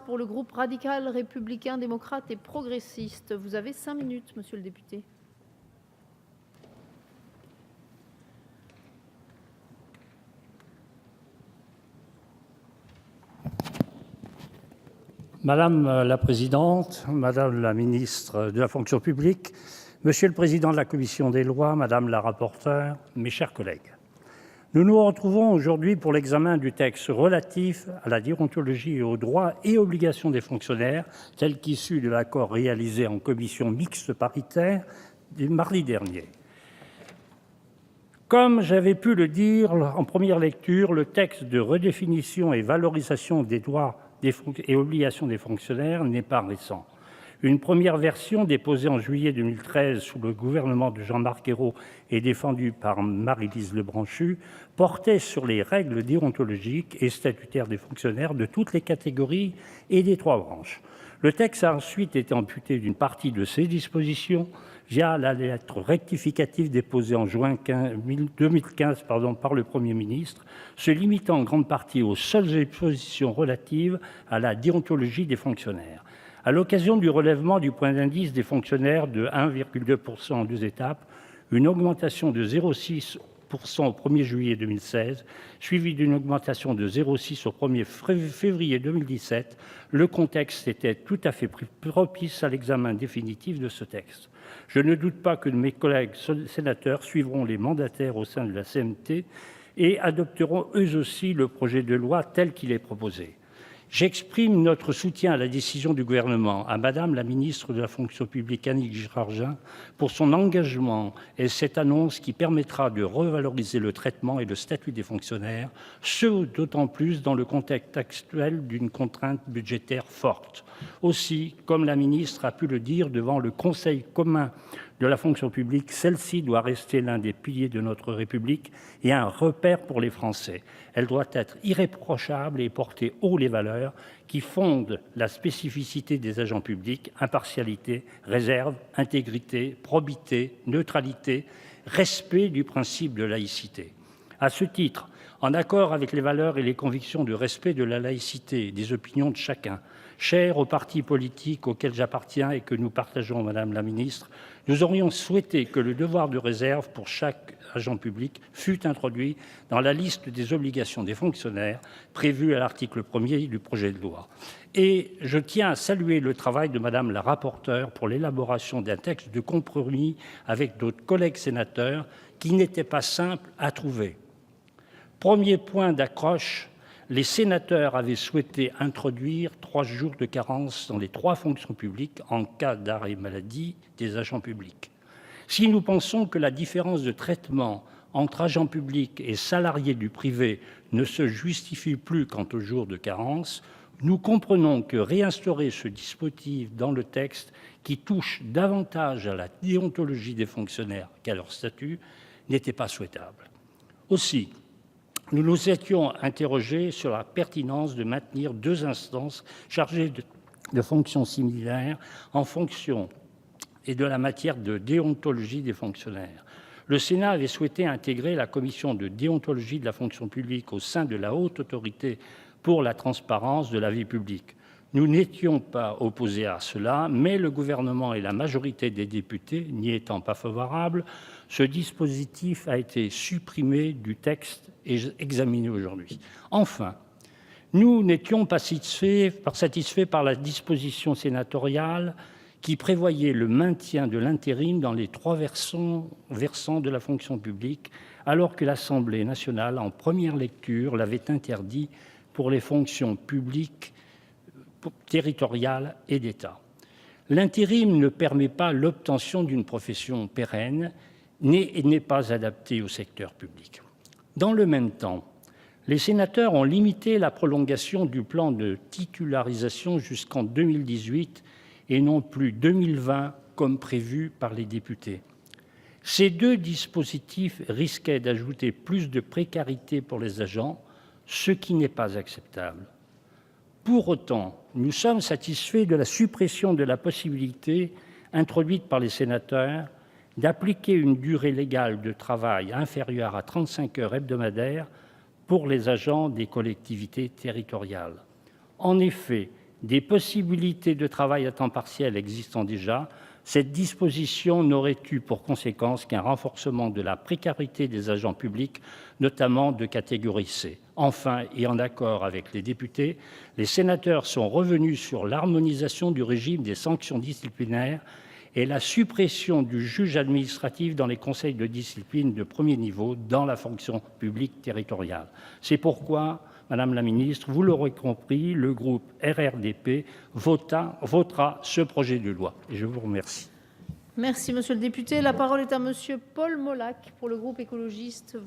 Pour le groupe radical, républicain, démocrate et progressiste, vous avez 5 minutes, monsieur le député. Madame la présidente, madame la ministre de la fonction publique, monsieur le président de la commission des lois, madame la rapporteure, mes chers collègues. Nous nous retrouvons aujourd'hui pour l'examen du texte relatif à la déontologie et aux droits et obligations des fonctionnaires, tel qu'issu de l'accord réalisé en commission mixte paritaire du mardi dernier. Comme j'avais pu le dire en première lecture, le texte de redéfinition et valorisation des droits et obligations des fonctionnaires n'est pas récent. Une première version déposée en juillet 2013 sous le gouvernement de Jean-Marc Ayrault et défendue par Maryse Lebranchu portait sur les règles déontologiques et statutaires des fonctionnaires de toutes les catégories et des 3 branches. Le texte a ensuite été amputé d'une partie de ses dispositions via la lettre rectificative déposée en juin 2015 par le Premier ministre, se limitant en grande partie aux seules dispositions relatives à la déontologie des fonctionnaires. À l'occasion du relèvement du point d'indice des fonctionnaires de 1,2% en 2 étapes, une augmentation de 0,6% au 1er juillet 2016, suivie d'une augmentation de 0,6% au 1er février 2017, le contexte était tout à fait propice à l'examen définitif de ce texte. Je ne doute pas que mes collègues sénateurs suivront les mandataires au sein de la CMT et adopteront eux aussi le projet de loi tel qu'il est proposé. J'exprime notre soutien à la décision du gouvernement, à madame la ministre de la fonction publique Annick Girardin pour son engagement et cette annonce qui permettra de revaloriser le traitement et le statut des fonctionnaires, ce d'autant plus dans le contexte actuel d'une contrainte budgétaire forte. Aussi, comme la ministre a pu le dire devant le Conseil commun de la fonction publique, celle-ci doit rester l'un des piliers de notre République et un repère pour les Français. Elle doit être irréprochable et porter haut les valeurs qui fondent la spécificité des agents publics: impartialité, réserve, intégrité, probité, neutralité, respect du principe de laïcité. À ce titre, en accord avec les valeurs et les convictions de respect de la laïcité et des opinions de chacun, chères aux partis politiques auxquels j'appartiens et que nous partageons, madame la ministre, nous aurions souhaité que le devoir de réserve pour chaque agent public fût introduit dans la liste des obligations des fonctionnaires prévues à l'article 1er du projet de loi. Et je tiens à saluer le travail de madame la rapporteure pour l'élaboration d'un texte de compromis avec d'autres collègues sénateurs qui n'était pas simple à trouver. Premier point d'accroche, les sénateurs avaient souhaité introduire 3 jours de carence dans les 3 fonctions publiques en cas d'arrêt maladie des agents publics. Si nous pensons que la différence de traitement entre agents publics et salariés du privé ne se justifie plus quant aux jours de carence, nous comprenons que réinstaurer ce dispositif dans le texte qui touche davantage à la déontologie des fonctionnaires qu'à leur statut n'était pas souhaitable. Aussi, nous nous étions interrogés sur la pertinence de maintenir 2 instances chargées de fonctions similaires en fonction et de la matière de déontologie des fonctionnaires. Le Sénat avait souhaité intégrer la commission de déontologie de la fonction publique au sein de la Haute Autorité pour la transparence de la vie publique. Nous n'étions pas opposés à cela, mais le gouvernement et la majorité des députés n'y étant pas favorables, ce dispositif a été supprimé du texte examiné aujourd'hui. Enfin, nous n'étions pas satisfaits par la disposition sénatoriale qui prévoyait le maintien de l'intérim dans les 3 versants de la fonction publique, alors que l'Assemblée nationale, en première lecture, l'avait interdit pour les fonctions publiques territoriales et d'État. L'intérim ne permet pas l'obtention d'une profession pérenne et n'est pas adapté au secteur public. Dans le même temps, les sénateurs ont limité la prolongation du plan de titularisation jusqu'en 2018 et non plus 2020 comme prévu par les députés. Ces 2 dispositifs risquaient d'ajouter plus de précarité pour les agents, ce qui n'est pas acceptable. Pour autant, nous sommes satisfaits de la suppression de la possibilité introduite par les sénateurs d'appliquer une durée légale de travail inférieure à 35 heures hebdomadaires pour les agents des collectivités territoriales. En effet, Des possibilités de travail à temps partiel existant déjà. Cette disposition n'aurait eu pour conséquence qu'un renforcement de la précarité des agents publics, notamment de catégorie C. Enfin, et en accord avec les députés, les sénateurs sont revenus sur l'harmonisation du régime des sanctions disciplinaires et la suppression du juge administratif dans les conseils de discipline de premier niveau dans la fonction publique territoriale. C'est pourquoi, Madame la ministre, vous l'aurez compris, le groupe RRDP votera ce projet de loi. Et je vous remercie. Merci, monsieur le député. La parole est à monsieur Paul Molac pour le groupe écologiste.